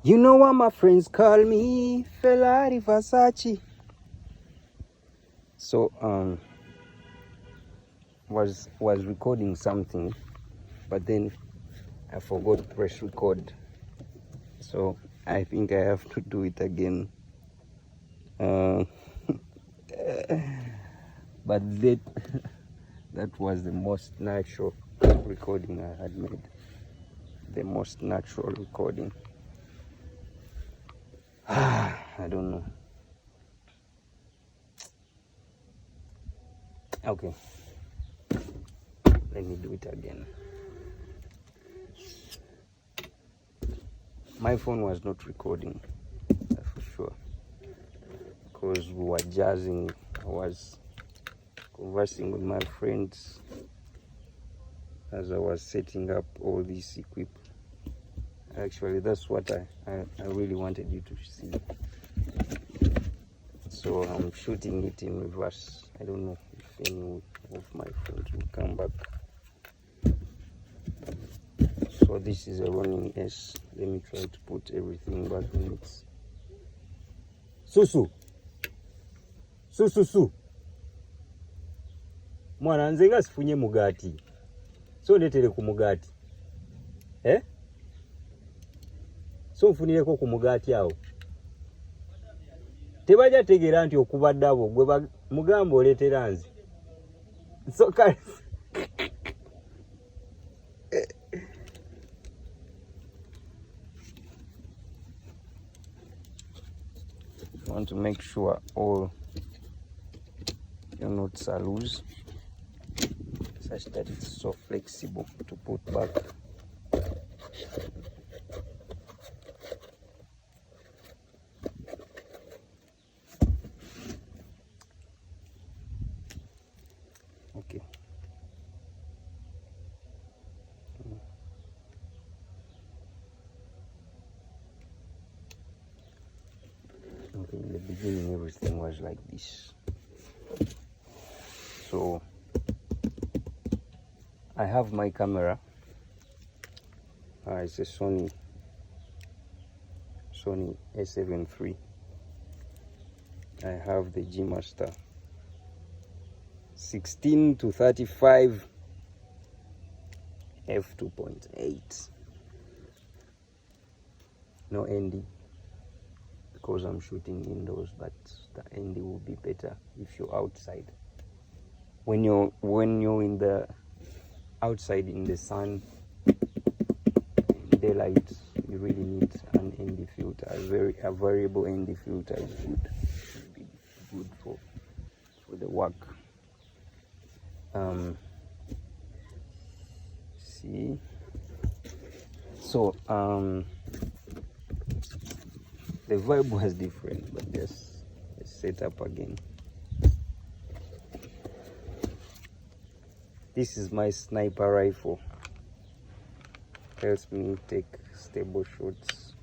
You know what my friends call me? Ferrari Versace. So was recording something, but then I forgot to press record. So I think I have to do it again. But that was the most natural recording I had made. The most natural recording. I don't know. Okay. Let me do it again. My phone was not recording, that's for sure, because we were jazzing. I was conversing with my friends as I was setting up all this equipment. Actually, that's what I really wanted you to see. So I'm shooting it in reverse. I don't know if any of my friends will come back. So this is a running S. Let me try to put everything back in its. Susu. Mwana nze nga sifunye mugati. So ndetere ku mugati. So nfunireko ku mugati awo. Tebajja tegeera nti okubadde abo gwe mugamba oleetera nze. So kale you want to make sure all your knots are loose, such that it's so flexible to put back. Okay. Okay, in the beginning everything was like this. So I have my camera. It's a Sony A7 III. I have the G Master 16 to 35 f2.8. No ND because I'm shooting indoors, but the ND will be better if you're outside. When you're in the outside in the sun, daylight, you really need an ND filter. A variable ND filter is good. Should be good for the work. See. So the vibe was different, but let's set up again. This is my sniper rifle. Helps me take stable shots.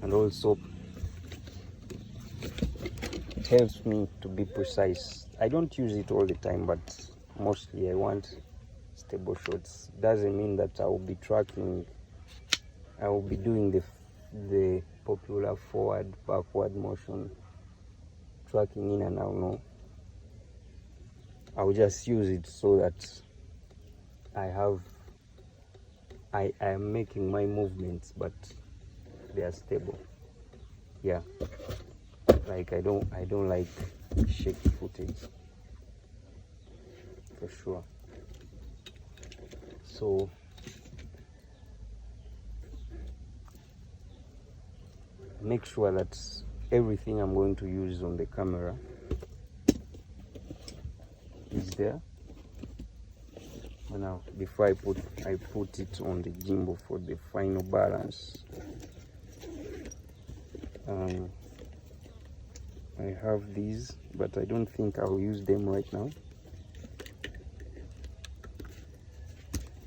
And also it helps me to be precise. I don't use it all the time, but mostly I want stable shots. Doesn't mean that I will be tracking. I will be doing the popular forward backward motion tracking in and out. No, I'll just use it so that I am making my movements, but they are stable. Yeah, like I don't like shaky footage, for sure. So make sure that everything I'm going to use on the camera is there. Now before I put it on the gimbal for the final balance. I have these, but I don't think I'll use them right now.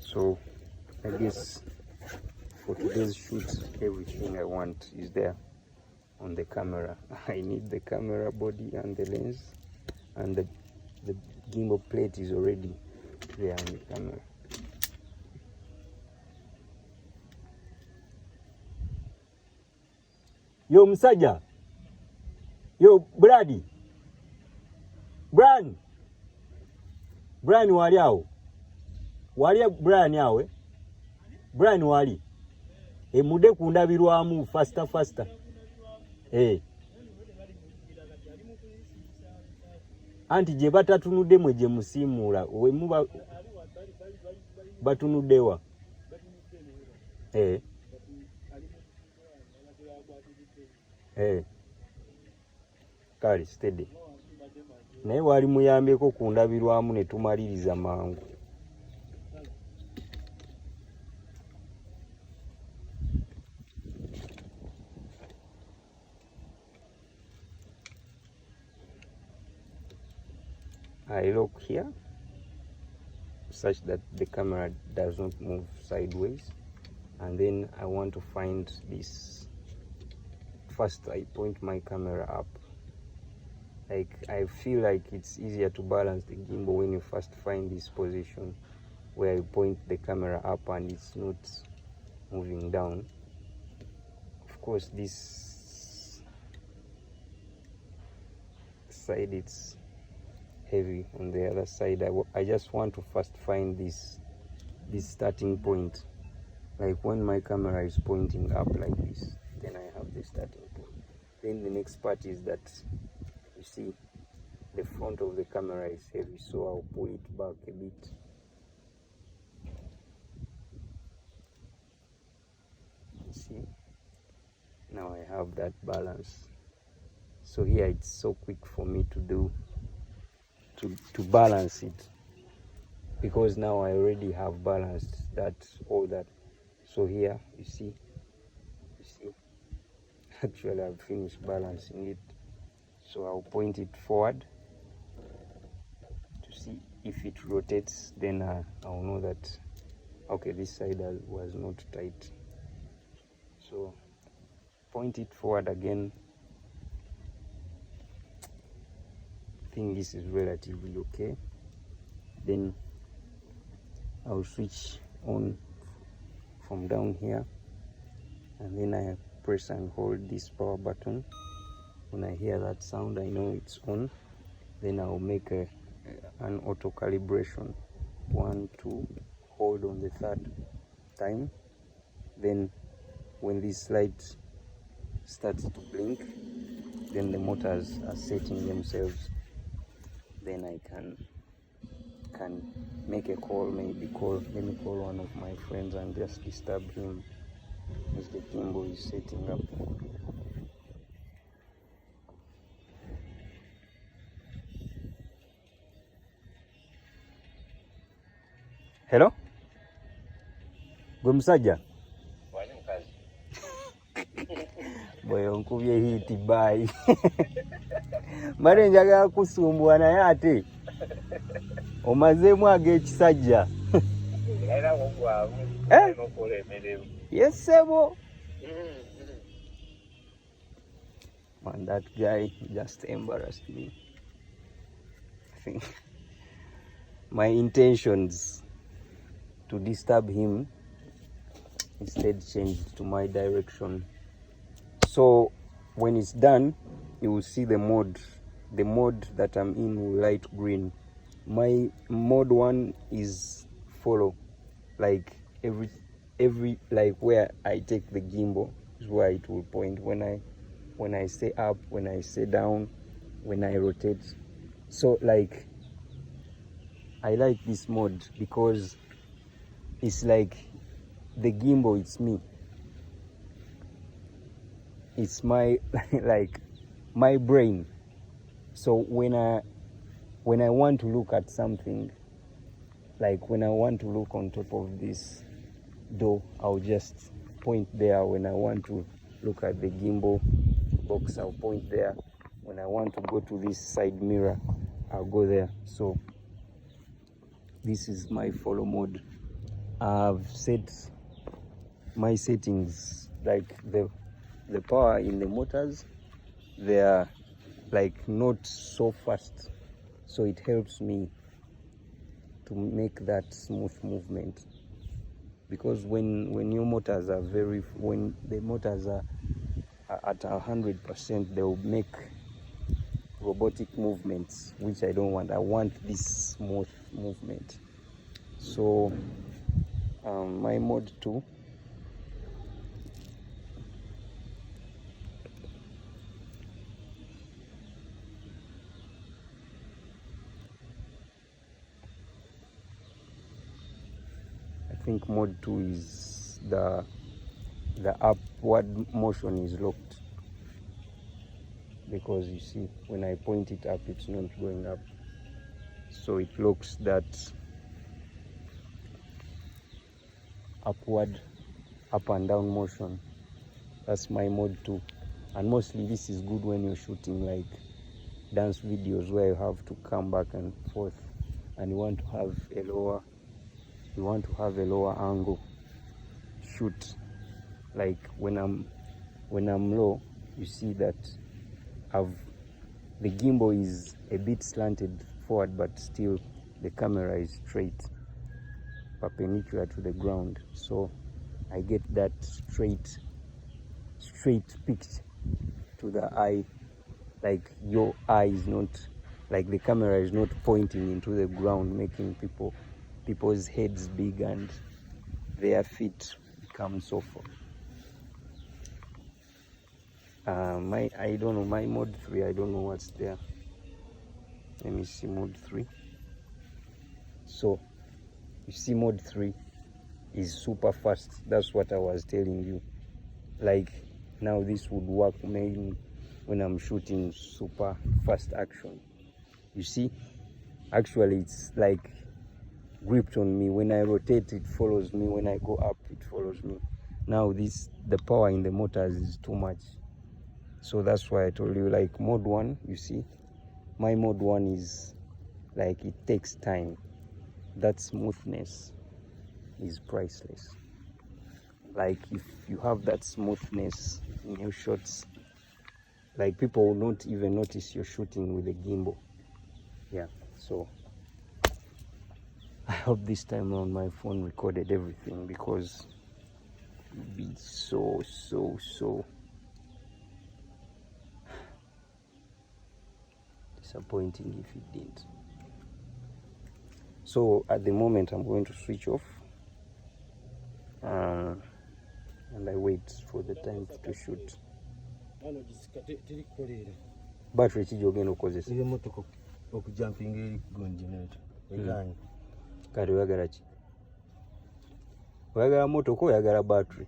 So I guess for today's shoot, everything I want is there on the camera. I need the camera body and the lens and the gimbal plate is already there on the camera. Yo msaja. Yo Brady. Brian wali awo. Wali Brian awe. Brian wali. Mude kundabirwamu faster. Anti je batatunudde mwe je musiimula we muba batunuddewa. Kale steady. Naye wali muyambeko kundabirwamu ne tumaliriza mangu. I look here such that the camera does not move sideways, and then I want to find this. First I point my camera up. Like I feel like it's easier to balance the gimbal when you first find this position where you point the camera up and it's not moving down. Of course this side it's heavy, on the other side I just want to first find this starting point. Like when my camera is pointing up like this, then I have the starting point. Then the next part is that you see the front of the camera is heavy, so I'll pull it back a bit. See, now I have that balance. So here it's so quick for me to do to balance it, because now I already have balanced all that. So here you see actually I've finished balancing it. So I'll point it forward to see if it rotates, then I'll know that okay, this side was not tight. So point it forward again. I think this is relatively okay. Then I'll switch on from down here, and then I press and hold this power button. When I hear that sound, I know it's on. Then I'll make an auto calibration. 1, 2, hold on the third time. Then when this light starts to blink, then the motors are setting themselves. Then I can make a call, let me call one of my friends and just disturb him as the gimbal is setting up. Hello? Gwe musajja? Wali mukazi. Boy onkubye hiti bye. Mare njagala kusumbuwa naye ate omazeemu ag'ekisajja. Era ogwamu. Nokola emirimu. Yes sebo. Man, that guy just embarrassed me. I think my intentions to disturb him instead changed to my direction. So when it's done, you will see the mode that I'm in will light green. My mode 1 is follow, like every like where I take the gimbal is where it will point. When I say up, when I say down, when I rotate. So like I like this mode because it's like the gimbal, it's me. It's my like my brain. So when I want to look at something, like when I want to look on top of this door, I'll just point there. When I want to look at the gimbal box, I'll point there. When I want to go to this side mirror, I'll go there. So this is my follow mode. I've set my settings, like the power in the motors, they are like not so fast, so it helps me to make that smooth movement, because when your motors are when the motors are at 100%, they will make robotic movements, which I don't want. I want this smooth movement. So my mode 2, I think mode 2 is the upward motion is locked, because you see when I point it up, it's not going up, so it locks that upward, up and down motion. That's my mode 2, and mostly this is good when you're shooting like dance videos where you have to come back and forth, and you want to have a lower angle shoot. Like when I'm low, you see that the gimbal is a bit slanted forward, but still the camera is straight, perpendicular to the ground, so I get that straight pitch to the eye. Like your eye is not, like the camera is not pointing into the ground, making people's heads big and their feet become soft. I don't know, my mode 3, I don't know what's there. Let me see mode 3. So you see mode 3 is super fast. That's what I was telling you. Like now this would work mainly when I'm shooting super fast action. You see, actually it's like gripped on me. When I rotate, it follows me. When I go up, it follows me. Now the power in the motors is too much, so that's why I told you, like mode 1, you see my mode 1 is like, it takes time. That smoothness is priceless. Like if you have that smoothness in your shots, like people will not even notice you're shooting with a gimbal. Yeah, so I hope this time on my phone recorded everything, because it would be so disappointing if it didn't. So at the moment I'm going to switch off, and I wait for the time to shoot. Battery kijogenda okozesa ile moto okujumping eri gun generator eganye kati oyagala ki? Oyagala moto ko oyagala battery?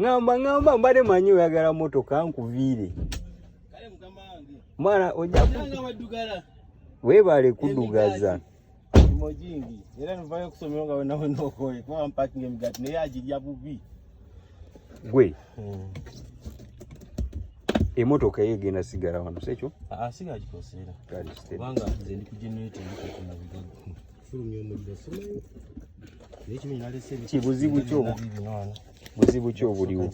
Ngamba mbade manyi oyagala moto kankuviire kale mukama wange mwana ojja wadugala webale kudugaza mojingi era nvayo kusomera nga nawe nokoye kwa parking emigati ne yagirya bubi gwe emotoka yegenda sigala wano sekyo sigala gikosera kali kubanga nze ndi ku generator ndiko na bigago fulumye omuliro simanyi n'ekimenyi nalese kibuzibu kyo buzibu kyo buliwo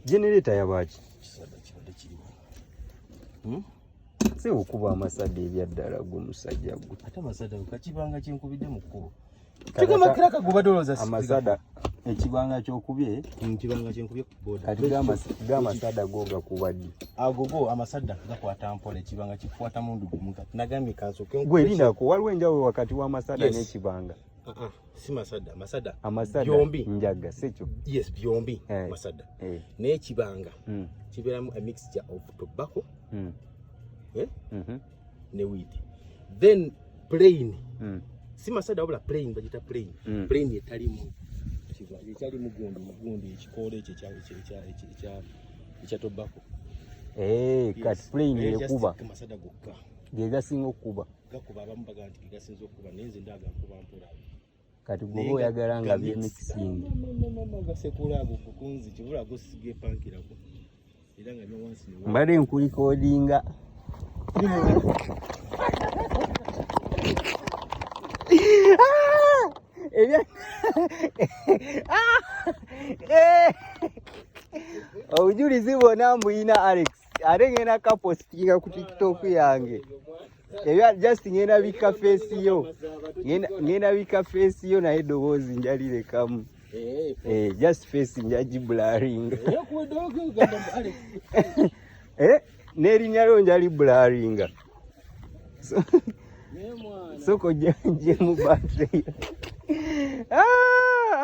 generator yabaki kisada kibadde kiriwo se okuba amasada ebyaddala g'omusajja gwe ate amasada kakibanga kyenkubidde mu kkubo kigamba kaguba doloza amasada ekibanga kyokubye kibanga kyenkubye ku boda kati g'amasada go gakubadde agogo amasada gakwata mpola ekibanga kikwata mundu gumu kati nagambye kansoke gwe linako waliwo enjawulo wakati w'amasada n'ekibanga si masada byombi njaga sekyo yes byombi masada n'ekibanga kibeeramu a mixture of tobacco ne weed, then plain si masada wabula plain bagita plain plain etalimu kiba ekyali mugundi ekikole ekya tobacco kati plain ekuba masada gokka gegasinga okuba gakuba abamu baga nti gegasinza okuba nenze ndaga nkuba mpola kati gwoba oyagala nga byemixing gasekula ago kukunzi kibula gosige pankirako era nga byo wansi ne mbade nkulikodinga obujulizi bwonna mbuyina Alex ate ngenda kapostinga ku TikTok yange ebya just ngenda bika face yo ngenda bika face yo naye eddoboozi njalirekamu just face njaji blurring n'erinnya lyo njali blurring so kojje mu battery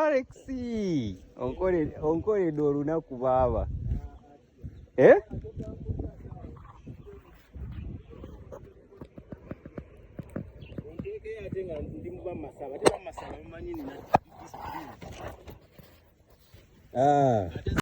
Alex onkoledde olunaku baaba